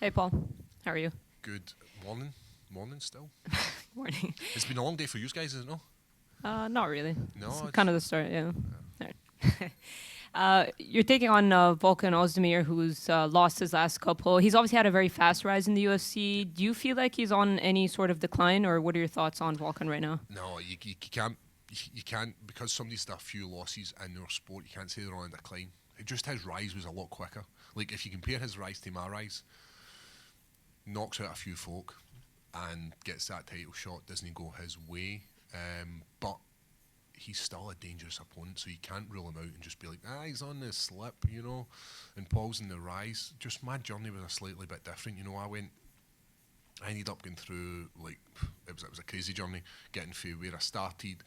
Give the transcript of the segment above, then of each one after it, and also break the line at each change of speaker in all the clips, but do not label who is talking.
Hey, Paul. How are you?
Good morning. Morning still.
Morning.
It's been a long day for you guys, isn't it? No?
Not really. It's
No,
kind
it's
of the start, yeah.
yeah.
All right. You're taking on Volkan Oezdemir, who's lost his last couple. He's obviously had a very fast rise in the UFC. Do you feel like he's on any sort of decline, or what are your thoughts on Volkan right now?
No, you can't. You can't, because somebody's had a few losses in their sport. You can't say they're on a decline. It just, his rise was a lot quicker. Like, if you compare his rise to my rise, knocks out a few folk and gets that title shot, doesn't go his way. But he's still a dangerous opponent, so you can't rule him out and just be like, he's on the slip, and Paul's in the rise. Just my journey was a slightly bit different. I ended up going through, like, it was a crazy journey, getting through where I started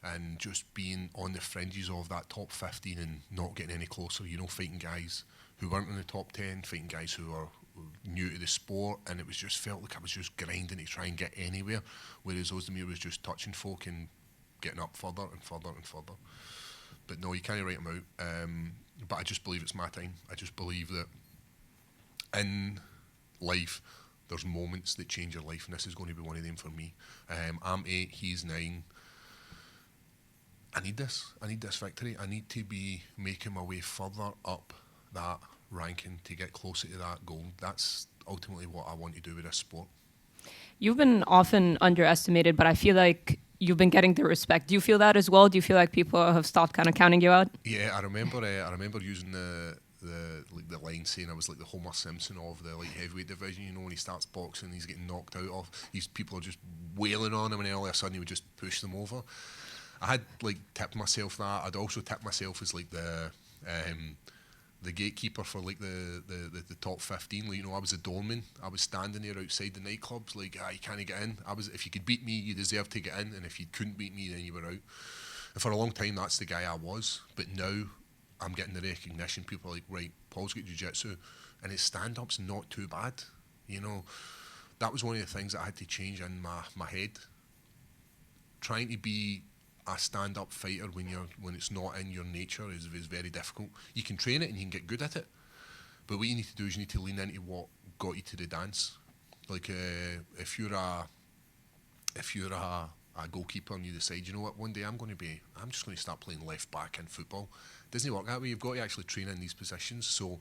and just being on the fringes of that top 15 and not getting any closer, fighting guys who weren't in the top 10, fighting guys who were new to the sport, and it was just felt like I was just grinding to try and get anywhere, whereas Oezdemir was just touching folk and getting up further and further and further. But no, you can't write him out. But I just believe it's my time. I just believe that in life, there's moments that change your life, and this is going to be one of them for me. I'm 8, he's 9. I need this victory. I need to be making my way further up that ranking to get closer to that goal. That's ultimately what I want to do with this sport.
You've been often underestimated, but I feel like you've been getting the respect. Do you feel that as well? Do you feel like people have stopped kind of counting you out?
Yeah, I remember using the line saying I was like the Homer Simpson of the light heavyweight division. When he starts boxing, he's getting knocked out of. These people are just wailing on him, and then all of a sudden he would just push them over. I had tipped myself that. I'd also tipped myself as like the gatekeeper for like the top 15. I was a doorman. I was standing there outside the nightclubs like, you can't get in. If you could beat me, you deserved to get in, and if you couldn't beat me, then you were out. And for a long time, that's the guy I was. But now I'm getting the recognition. People are like, right, Paul's got jiu-jitsu, and his stand-up's not too bad. That was one of the things that I had to change in my head. Trying to be a stand-up fighter when it's not in your nature is very difficult. You can train it and you can get good at it, but what you need to do is you need to lean into what got you to the dance. Like if you're a goalkeeper and you decide, one day I'm just going to start playing left back in football. It doesn't work that way. You've got to actually train in these positions. So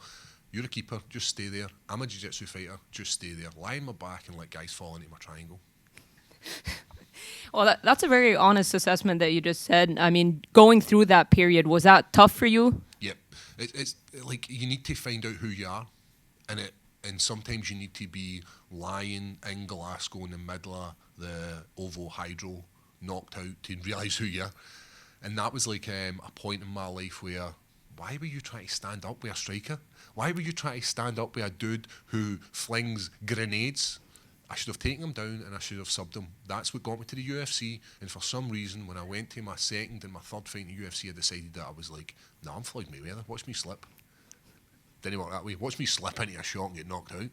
you're a keeper, just stay there. I'm a jiu-jitsu fighter, just stay there. Lie on my back and let guys fall into my triangle.
Well, that's a very honest assessment that you just said. I mean, going through that period, was that tough for you?
Yep. It's like you need to find out who you are, and sometimes you need to be lying in Glasgow in the middle of the Ovo Hydro, knocked out, to realise who you are. And that was like a point in my life where, why were you trying to stand up with a striker? Why were you trying to stand up with a dude who flings grenades? I should have taken him down and I should have subbed him. That's what got me to the UFC. And for some reason, when I went to my second and my third fight in the UFC, I decided that I was like, no, I'm Floyd Mayweather. Watch me slip. Didn't work that way. Watch me slip into a shot and get knocked out.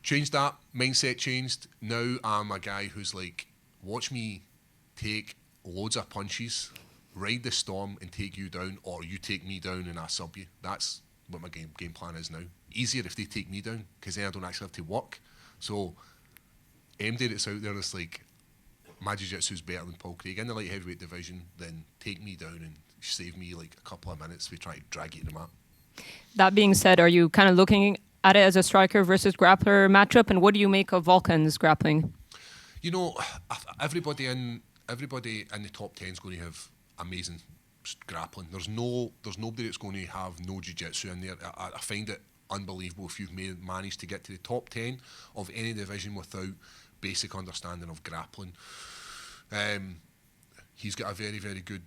Changed that. Mindset changed. Now I'm a guy who's like, watch me take loads of punches, ride the storm and take you down, or you take me down and I sub you. That's what my game plan is now. Easier if they take me down, because then I don't actually have to work. So MD that's out there is like, my jiu-jitsu's better than Paul Craig in the light heavyweight division, then take me down and save me like a couple of minutes if we try to drag you to the mat.
That being said, are you kind of looking at it as a striker versus grappler matchup, and what do you make of Volkan's grappling?
Everybody in the top 10 is going to have amazing grappling. There's nobody that's going to have no jiu-jitsu in there. I find it unbelievable if you've managed to get to the top 10 of any division without basic understanding of grappling. He's got a very, very good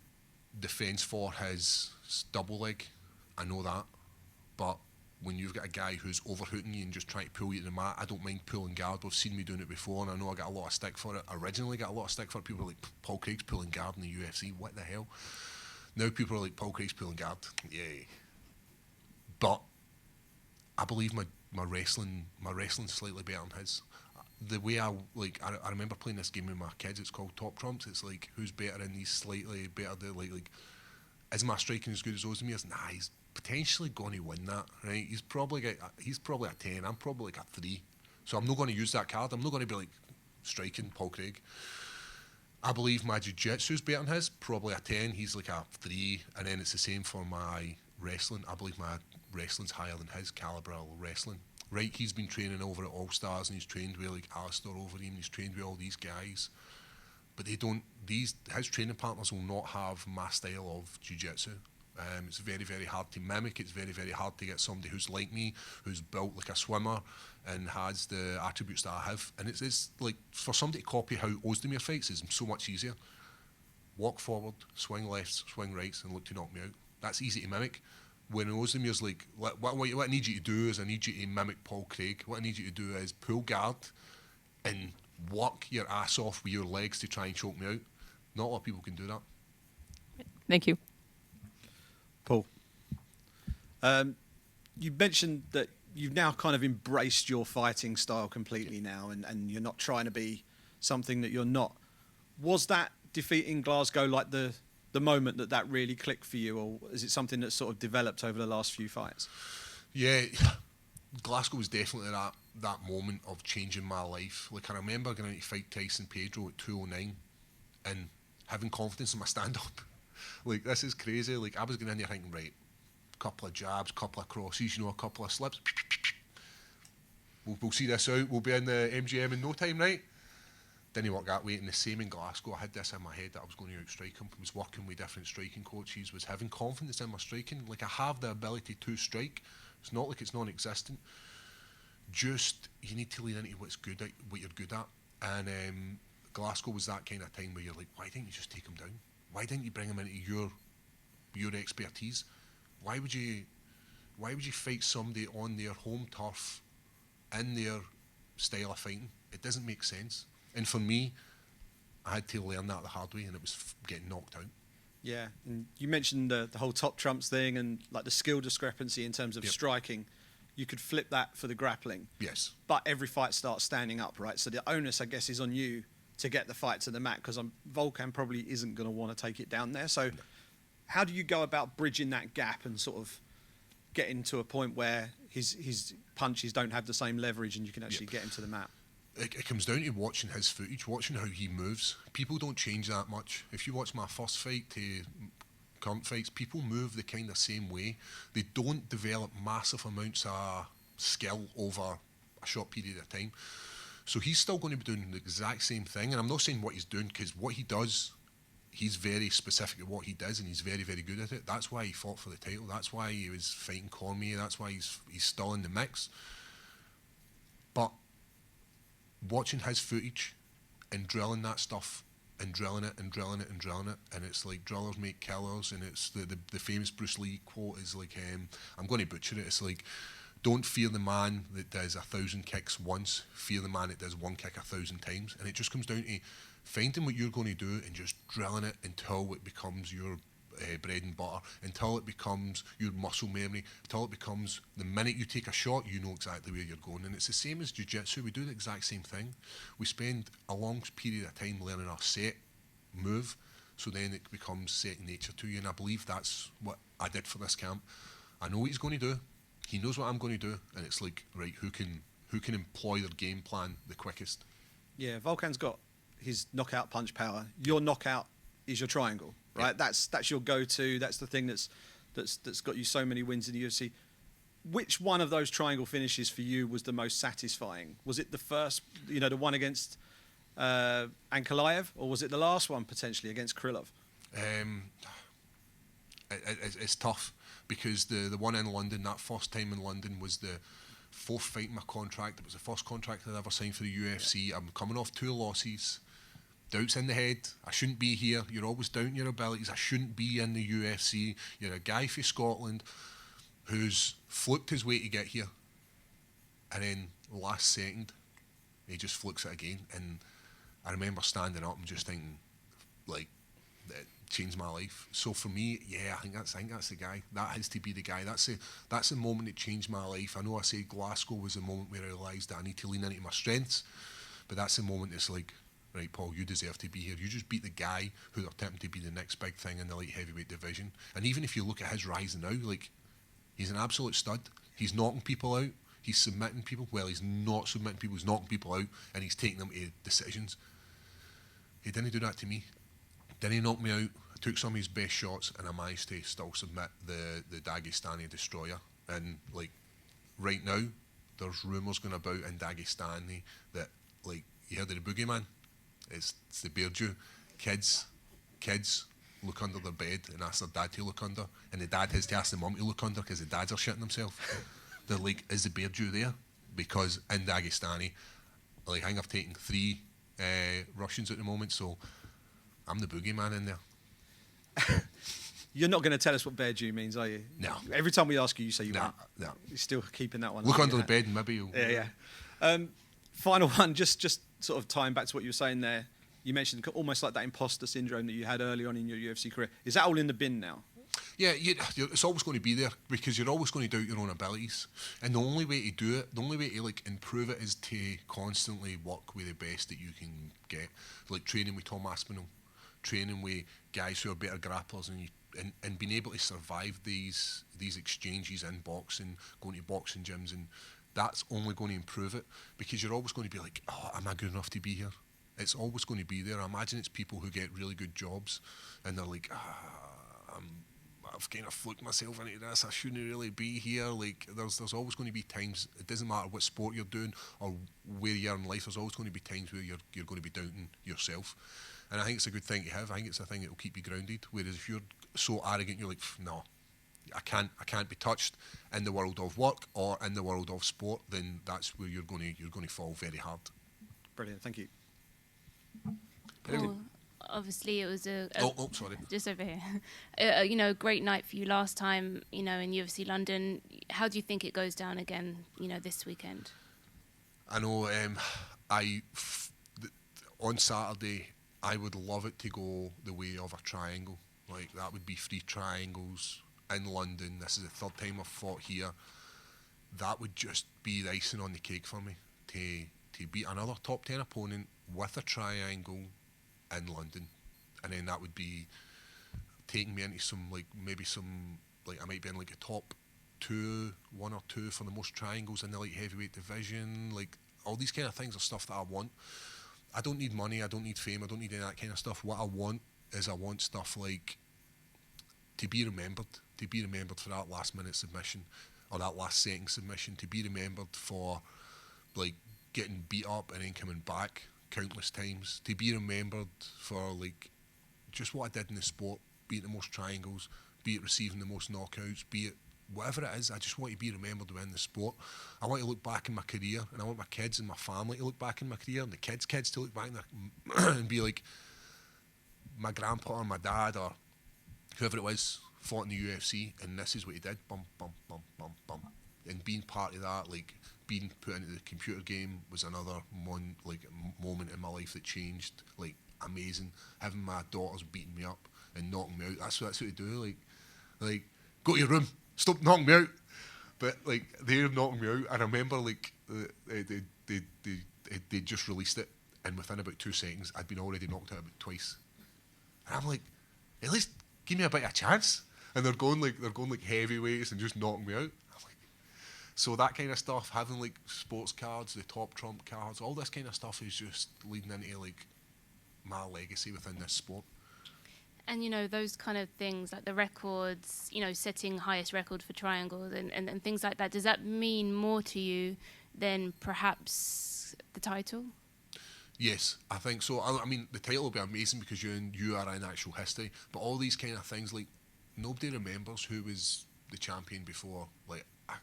defence for his double leg. I know that. But when you've got a guy who's overhooting you and just trying to pull you to the mat, I don't mind pulling guard. We've seen me doing it before, and I know I got a lot of stick for it. Originally got a lot of stick for it. People were like, Paul Craig's pulling guard in the UFC. What the hell? Now people are like, Paul Craig's pulling guard. Yay. But I believe my wrestling's slightly better than his. The way I remember playing this game with my kids. It's called Top Trumps. It's like, who's better in these slightly better? Like, is my striking as good as Oezdemir's? Nah, he's potentially going to win that, right? He's probably a 10. I'm probably like a 3. So I'm not going to use that card. I'm not going to be like striking Paul Craig. I believe my jiu-jitsu is better than his, probably a 10. He's like a 3, and then it's the same for my wrestling. I believe my wrestling's higher than his calibre of wrestling. Right, he's been training over at All Stars, and he's trained with like Alistair Overeem, he's trained with all these guys. But his training partners will not have my style of jiu-jitsu. It's very, very hard to mimic. It's very, very hard to get somebody who's like me, who's built like a swimmer and has the attributes that I have. And it's like, for somebody to copy how Oezdemir fights is so much easier. Walk forward, swing lefts, swing rights, and look to knock me out. That's easy to mimic. When Oezdemir's like, what I need you to do is I need you to mimic Paul Craig. What I need you to do is pull guard and work your ass off with your legs to try and choke me out. Not a lot of people can do that.
Thank you.
Paul, you mentioned that you've now kind of embraced your fighting style completely now, and you're not trying to be something that you're not. Was that defeat in Glasgow like the moment that really clicked for you, or is it something that's sort of developed over the last few fights?
Yeah, Glasgow was definitely that moment of changing my life. Like, I remember going out to fight Tyson Pedro at 209 and having confidence in my stand-up. Like, this is crazy. Like, I was going in there thinking, right, couple of jabs, couple of crosses, a couple of slips. We'll see this out. We'll be in the MGM in no time, right? Didn't work that way. And the same in Glasgow. I had this in my head that I was going to outstrike him. I was working with different striking coaches, was having confidence in my striking. Like, I have the ability to strike. It's not like it's non-existent. Just, you need to lean into what you're good at. And Glasgow was that kind of time where you're like, why didn't you just take him down? Why didn't you bring him into your expertise? Why would you fight somebody on their home turf in their style of fighting? It doesn't make sense. And for me, I had to learn that the hard way, and it was getting knocked out.
Yeah, and you mentioned the whole top trumps thing and like the skill discrepancy in terms of striking. You could flip that for the grappling.
Yes.
But every fight starts standing up, right? So the onus, I guess, is on you to get the fight to the mat, because Volkan probably isn't going to want to take it down there. So how do you go about bridging that gap and sort of getting to a point where his punches don't have the same leverage and you can actually get him to the mat?
It comes down to watching his footage, watching how he moves. People don't change that much. If you watch my first fight to current fights, people move the kind of same way. They don't develop massive amounts of skill over a short period of time. So he's still going to be doing the exact same thing. And I'm not saying what he's doing, because what he does, he's very specific at what he does, and he's very, very good at it. That's why he fought for the title. That's why he was fighting Cormier. That's why he's still in the mix. But watching his footage and drilling that stuff and drilling it and drilling it and drilling it, and it's like drillers make killers, and it's the famous Bruce Lee quote is like, I'm going to butcher it, it's like, don't fear the man that does 1,000 kicks once, fear the man that does one kick 1,000 times. And it just comes down to finding what you're going to do and just drilling it until it becomes your bread and butter, until it becomes your muscle memory, until it becomes the minute you take a shot, you know exactly where you're going. And it's the same as jiu-jitsu. We do the exact same thing. We spend a long period of time learning our set move, so then it becomes second nature to you. And I believe that's what I did for this camp. I know what he's going to do. He knows what I'm going to do, and it's like, right, who can employ their game plan the quickest?
Yeah, Volkan's got his knockout punch power. Your knockout is your triangle, right? Yeah. That's your go-to. That's the thing that's got you so many wins in the UFC. Which one of those triangle finishes for you was the most satisfying? Was it the first, the one against Ankalaev, or was it the last one potentially against Krylov?
It's tough, because the one in London, that first time in London, was the fourth fight in my contract. It was the first contract I'd ever signed for the UFC. Yeah. I'm coming off 2 losses. Doubts in the head. I shouldn't be here. You're always doubting your abilities. I shouldn't be in the UFC. You're a guy from Scotland who's fluked his way to get here. And then last second, he just flukes it again. And I remember standing up and just thinking, like, it changed my life. So for me, yeah, I think that's the guy. That has to be the guy. That's the moment that changed my life. I know I say Glasgow was the moment where I realised that I need to lean into my strengths, but that's the moment it's like, right, Paul, you deserve to be here. You just beat the guy who they're attempting to be the next big thing in the light heavyweight division. And even if you look at his rise now, like, He's an absolute stud. He's knocking people out. He's submitting people. Well, he's not submitting people. He's knocking people out, and he's taking them to decisions. He didn't do that to me. Didn't he knock me out? I took some of his best shots, and I managed to still submit the Dagestani destroyer. And like right now, there's rumours going about in Dagestani that, like, you heard of the boogeyman? It's the bear Jew. Kids look under their bed and ask their dad to look under, and the dad has to ask the mum to look under because the dads are shitting themselves. They're like, is the bear Jew there? Because in Dagestani, like, I think I've taken 3 Russians at the moment, so I'm the boogeyman in there.
You're not going to tell us what bear Jew means, are you?
No.
Every time we ask you, you say you won't.
No.
You're still keeping that one.
Look under the bed and maybe you'll...
Yeah. Final one, just sort of tying back to what you were saying there. You mentioned almost like that imposter syndrome that you had early on in your UFC career. Is that all in the bin now?
Yeah, it's always going to be there because you're always going to doubt your own abilities. And the only way to do it, the only way to like improve it is to constantly work with the best that you can get. Like training with Tom Aspinall, training with guys who are better grapplers, and being able to survive these exchanges in boxing, going to boxing gyms, and that's only going to improve it because you're always going to be like, oh, am I good enough to be here? It's always going to be there. I imagine it's people who get really good jobs and they're like, I've kind of fluked myself into this. I shouldn't really be here. Like, there's always going to be times. It doesn't matter what sport you're doing or where you are in life. There's always going to be times where you're going to be doubting yourself. And I think it's a good thing to have. I think it's a thing that will keep you grounded. Whereas if you're so arrogant, you're like, no, I can't be touched in the world of work or in the world of sport. Then that's where you're going to fall very hard.
Brilliant. Thank you.
Well, obviously it was
Sorry.
Just over here. Great night for you last time, in UFC London. How do you think it goes down again, this weekend?
I know on Saturday, I would love it to go the way of a triangle. Like, that would be 3 triangles in London. This is the 3rd time I've fought here. That would just be the icing on the cake for me, to beat another top 10 opponent with a triangle in London. And then that would be taking me into I might be in like a top 1 or 2 for the most triangles in the light heavyweight division. Like, all these kind of things are stuff that I want. I don't need money, I don't need fame, I don't need any of that kind of stuff. What I want is stuff like to be remembered for that last minute submission or that last second submission, to be remembered for like getting beat up and then coming back countless times, to be remembered for like just what I did in the sport, be it the most triangles, be it receiving the most knockouts, be it whatever it is. I just want to be remembered within the sport. I want to look back in my career, and I want my kids and my family to look back in my career, and the kids to look back and be like, my grandpa or my dad or whoever it was fought in the UFC, and this is what he did, bum, bum, bum, bum, bum. And being part of that, like being put into the computer game was another moment in my life that changed, like amazing. Having my daughters beating me up and knocking me out, that's what they do, like go to your room, stop knocking me out. But like they're knocking me out, and I remember like they just released it, and within about 2 seconds I'd been already knocked out about twice. And I'm like, at least give me a bit of a chance. And they're going like heavyweights and just knocking me out. I'm like, so that kind of stuff, having like sports cards, the top trump cards, all this kind of stuff is just leading into like my legacy within this sport.
And those kind of things like the records, setting highest record for triangles and things like that, does that mean more to you than perhaps the title?
Yes, I think so. I mean, the title will be amazing because you are in actual history, but all these kind of things, like, nobody remembers who was the champion before. Like, I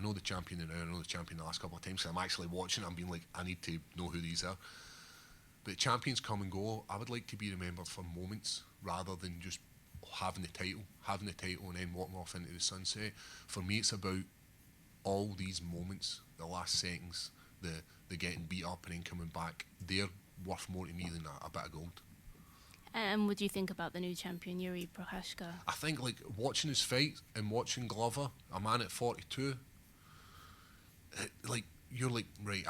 know the champion now, I know the champion the last couple of times, so I'm actually watching it and being like, I need to know who these are. But champions come and go. I would like to be remembered for moments rather than just having the title and then walking off into the sunset. For me, it's about all these moments, the last seconds, the getting beat up and then coming back. They're worth more to me than a bit of gold.
And what do you think about the new champion, Yuri Prochazka?
I think like watching his fight and watching Glover, a man at 42, like you're like, right,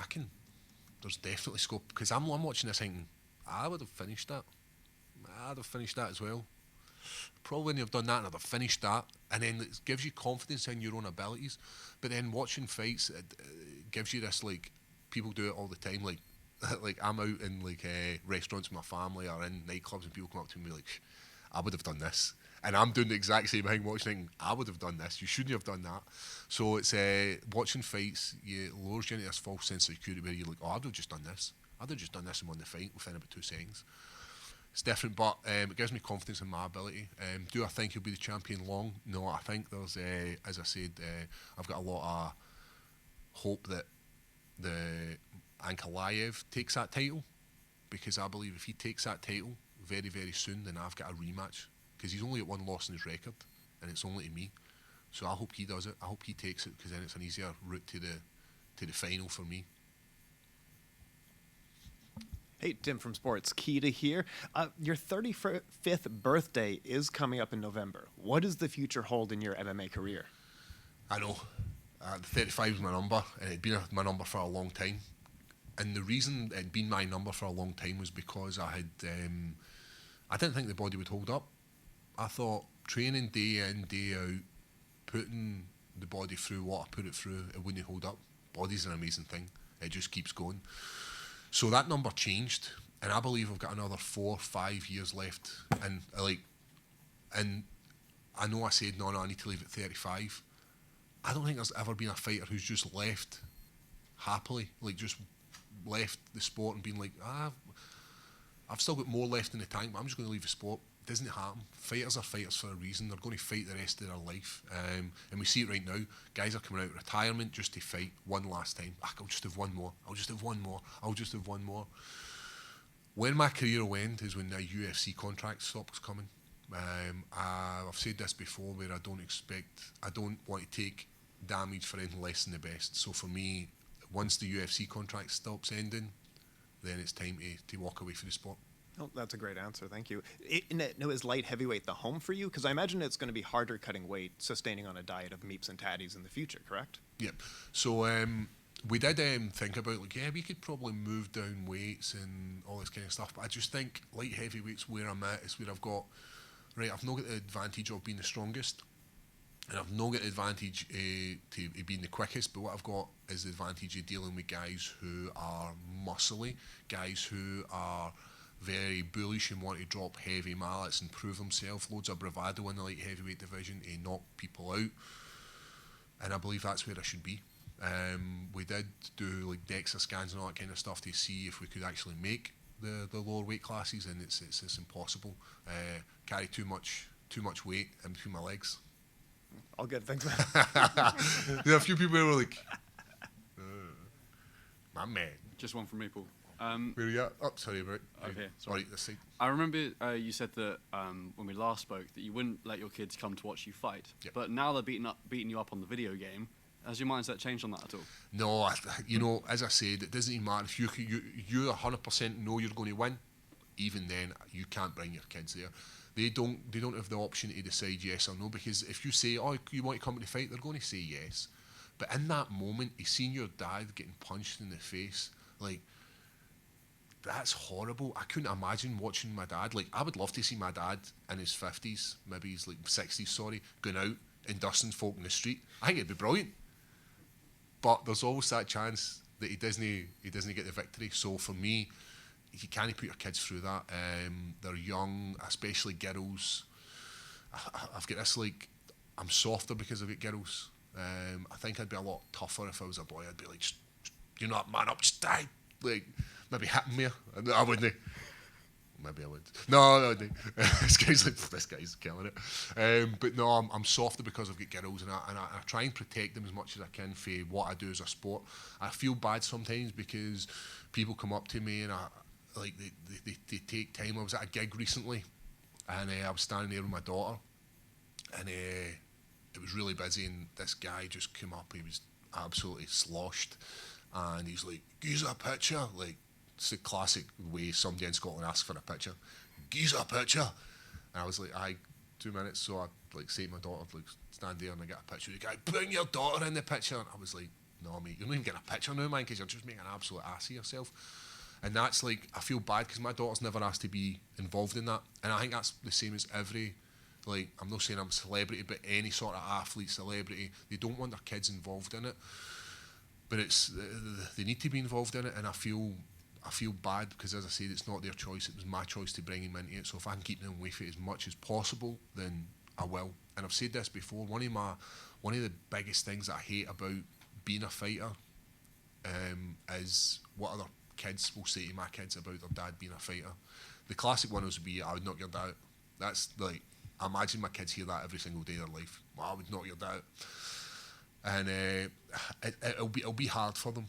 there's definitely scope, because I'm watching this thinking, I would have finished that. I'd have finished that as well. probably when you've done that and I've finished that, and then it gives you confidence in your own abilities. But then watching fights, it gives you this, like, people do it all the time, like like I'm out in like restaurants with my family or in nightclubs and people come up to me like, I would have done this. And I'm doing the exact same thing, watching, I would have done this, you shouldn't have done that. So it's watching fights, it lures you into this false sense of security where you're like, oh, I'd have just done this. I'd have just done this and won the fight within about 2 seconds. It's different, but it gives me confidence in my ability. Do I think he'll be the champion long? No, I think there's, as I said, I've got a lot of hope that the Ankalaev takes that title, because I believe if he takes that title very, very soon, then I've got a rematch, because he's only at 1 loss in his record, and it's only to me. So I hope he does it. I hope he takes it, because then it's an easier route to the final for me.
Hey, Tim from Sports Kita here. Your 35th birthday is coming up in November. What does the future hold in your MMA career?
I know. 35 is my number, and it'd been my number for a long time. And the reason it'd been my number for a long time was because I didn't think the body would hold up. I thought training day in, day out, putting the body through what I put it through, it wouldn't hold up. Body's an amazing thing. It just keeps going. So that number changed, and I believe I've got another 4 or 5 years left. And I know I said, no, I need to leave at 35. I don't think there's ever been a fighter who's just left happily, like just left the sport and been like, I've still got more left in the tank, but I'm just going to leave the sport. It doesn't happen. Fighters are fighters for a reason. They're going to fight the rest of their life. And we see it right now. Guys are coming out of retirement just to fight one last time. I'll just have one more. I'll just have one more. I'll just have one more. When my career will end is when the UFC contract stops coming. I've said this before, where I don't want to take damage for anything less than the best. So for me, once the UFC contract stops ending, then it's time to walk away from the sport.
Oh, that's a great answer. Thank you. Is light heavyweight the home for you? Because I imagine it's going to be harder cutting weight, sustaining on a diet of meats and tatties in the future, correct?
Yep. So we did think about, like, we could probably move down weights and all this kind of stuff, but I just think light heavyweight's where I'm at. It's where I've not got the advantage of being the strongest, and I've not got the advantage to being the quickest, but what I've got is the advantage of dealing with guys who are muscly, guys who are very bullish and want to drop heavy mallets and prove themselves, loads of bravado in the light heavyweight division to knock people out, and I believe that's where I should be. We did do like DEXA scans and all that kind of stuff to see if we could actually make the lower weight classes, and it's impossible. Carry too much weight in between my legs.
All good, thanks.
There are a few people who were like, my man.
Just one from me, Paul.
Where are you at? Oh, sorry about it.
Okay,
Sorry, this side.
I remember you said that when we last spoke that you wouldn't let your kids come to watch you fight.
Yep.
But now they're beating you up on the video game. Has your mindset changed on that at all?
No, as I said, it doesn't even matter if you 100% know you're going to win. Even then, you can't bring your kids there. They don't have the option to decide yes or no, because if you say, oh, you want to come to the fight, they're going to say yes. But in that moment, you seeing your dad getting punched in the face, like, that's horrible. I couldn't imagine watching my dad. Like, I would love to see my dad in his 50s, maybe he's like 60s, sorry, going out and dusting folk in the street. I think it'd be brilliant. But there's always that chance that he doesn't get the victory. So for me, you can't put your kids through that. They're young, especially girls. I've got this, like, I'm softer because I've got girls. I think I'd be a lot tougher if I was a boy. I'd be like, just, you're not man up, just die. Like, maybe hit me. I wouldn't. Maybe I would. No, I wouldn't. This guy's killing it. But no, I'm softer because I've got girls, and I try and protect them as much as I can for what I do as a sport. I feel bad sometimes because people come up to me and they take time. I was at a gig recently, and I was standing there with my daughter, and it was really busy, and this guy just came up. He was absolutely sloshed, and he's like, "Gives a picture." Like, it's the classic way somebody in Scotland asks for a picture. "Gives a picture." And I was like, "Aye, 2 minutes." So I like say to my daughter, like, stand there and I get a picture. The guy, "Bring your daughter in the picture." And I was like, "No, mate, you're not even getting a picture now, man, because you're just making an absolute ass of yourself." And that's like, I feel bad because my daughter's never asked to be involved in that. And I think that's the same as every Like, I'm not saying I'm a celebrity, but any sort of athlete, celebrity, they don't want their kids involved in it. But they need to be involved in it, and I feel bad because, as I said, it's not their choice. It was my choice to bring him into it. So if I can keep them away from it as much as possible, then I will. And I've said this before. One of the biggest things that I hate about being a fighter is what other kids will say to my kids about their dad being a fighter. The classic one would be, "I would knock your dad out." That's like, I imagine my kids hear that every single day of their life. "Well, I would knock your dad out." And it'll be hard for them.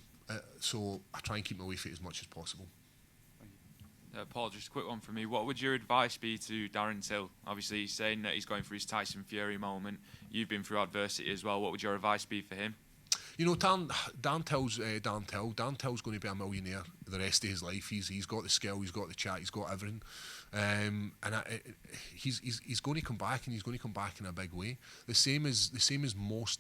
So I try and keep them away from it as much as possible.
Paul, just a quick one from me. What would your advice be to Darren Till? Obviously, he's saying that he's going through his Tyson Fury moment. You've been through adversity as well. What would your advice be for him?
You know, Dan Till's going to be a millionaire the rest of his life. He's got the skill, he's got the chat, he's got everything, and he's going to come back, and he's going to come back in a big way. The same as most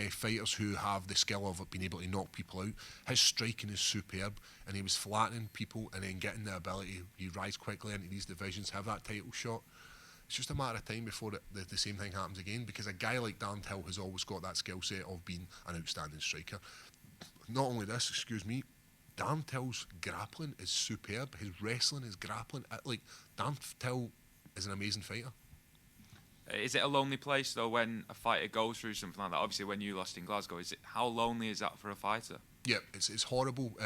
fighters who have the skill of being able to knock people out. His striking is superb, and he was flattening people and then getting the ability. You rise quickly into these divisions, have that title shot. It's just a matter of time before the same thing happens again, because a guy like Dan Till has always got that skill set of being an outstanding striker. Not only this, Dan Till's grappling is superb. His wrestling, his grappling, like, Dan Till is an amazing fighter.
Is it a lonely place, though, when a fighter goes through something like that? Obviously, when you lost in Glasgow, how lonely is that for a fighter? Yeah,
it's horrible,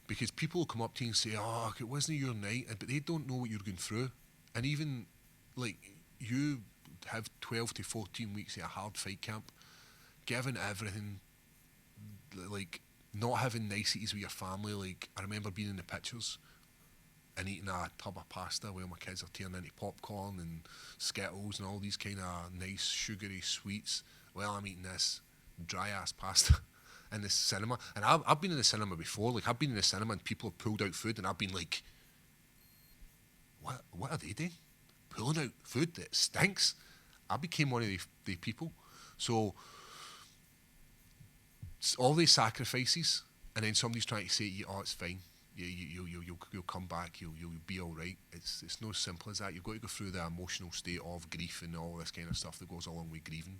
because people will come up to you and say, "Oh, it wasn't your night," but they don't know what you're going through. And even, like, you have 12 to 14 weeks of a hard fight camp, giving everything, like, not having niceties with your family. Like, I remember being in the pictures and eating a tub of pasta while my kids are turning into popcorn and Skittles and all these kind of nice sugary sweets. Well, I'm eating this dry ass pasta in the cinema. And I've been in the cinema before. Like, I've been in the cinema and people have pulled out food and I've been like, what are they doing? Pulling out food that stinks? I became one of the people. So all these sacrifices, and then somebody's trying to say to you, "Oh, it's fine. You'll come back. You'll be all right." It's no simple as that. You've got to go through the emotional state of grief and all this kind of stuff that goes along with grieving.